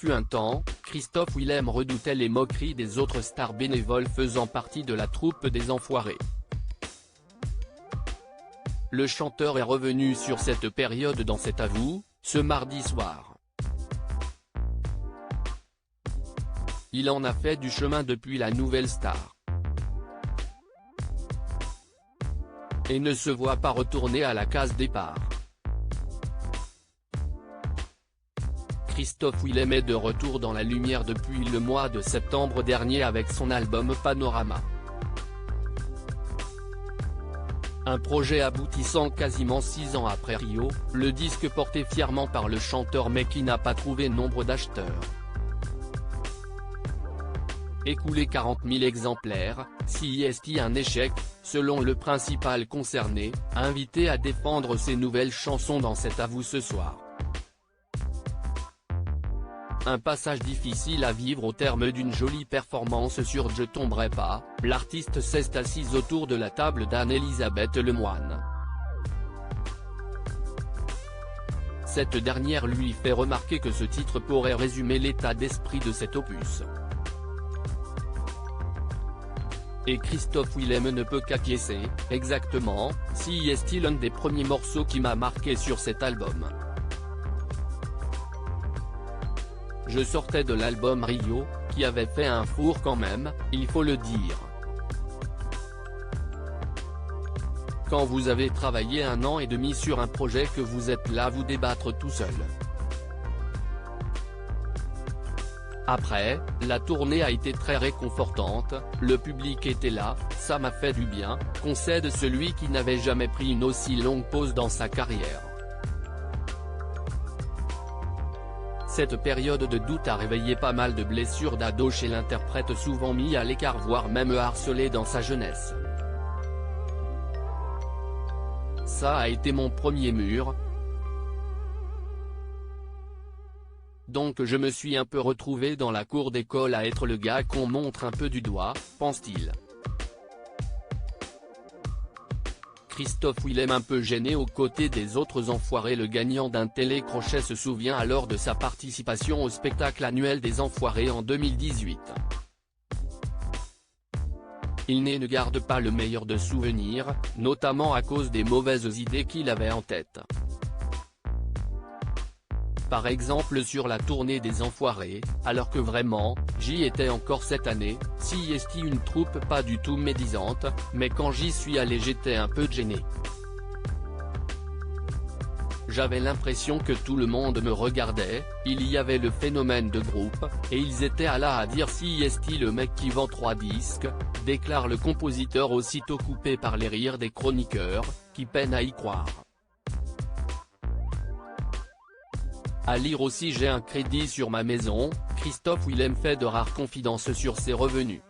fut un temps, Christophe Willem redoutait les moqueries des autres stars bénévoles faisant partie de la troupe des Enfoirés. Le chanteur est revenu sur cette période dans cet avou, ce mardi soir. Il en a fait du chemin depuis la nouvelle star. Et ne se voit pas retourner à la case départ. Christophe Willem est de retour dans la lumière depuis le mois de septembre dernier avec son album Panorama. Un projet aboutissant quasiment 6 ans après Rio, le disque porté fièrement par le chanteur mais qui n'a pas trouvé nombre d'acheteurs. Écoulé 40 000 exemplaires, CIST un échec, selon le principal concerné, invité à défendre ses nouvelles chansons dans cet avou ce soir. Un passage difficile à vivre au terme d'une jolie performance sur Je tomberai pas, l'artiste s'est assise autour de la table d'Anne-Elisabeth Lemoine. Cette dernière lui fait remarquer que ce titre pourrait résumer l'état d'esprit de cet opus. Et Christophe Willem ne peut qu'acquiescer, exactement, si est l'un des premiers morceaux qui m'a marqué sur cet album. Je sortais de l'album Rio, qui avait fait un four quand même, il faut le dire. Quand vous avez travaillé 1 an et demi sur un projet que vous êtes là à vous débattre tout seul. Après, la tournée a été très réconfortante, le public était là, ça m'a fait du bien, concède celui qui n'avait jamais pris une aussi longue pause dans sa carrière. Cette période de doute a réveillé pas mal de blessures d'ado chez l'interprète souvent mis à l'écart voire même harcelé dans sa jeunesse. Ça a été mon premier mur. Donc je me suis un peu retrouvé dans la cour d'école à être le gars qu'on montre un peu du doigt, pense-t-il. Christophe Willem un peu gêné aux côtés des autres Enfoirés. Le gagnant d'un télécrochet se souvient alors de sa participation au spectacle annuel des Enfoirés en 2018. Il ne garde pas le meilleur de souvenirs, notamment à cause des mauvaises idées qu'il avait en tête. Par exemple sur la tournée des Enfoirés, alors que vraiment, j'y étais encore cette année, si est une troupe pas du tout médisante, mais quand j'y suis allé j'étais un peu gêné. J'avais l'impression que tout le monde me regardait, il y avait le phénomène de groupe, et ils étaient là à dire si est le mec qui vend 3 disques, déclare le compositeur aussitôt coupé par les rires des chroniqueurs, qui peinent à y croire. À lire aussi J'ai un crédit sur ma maison, Christophe Willem fait de rares confidences sur ses revenus.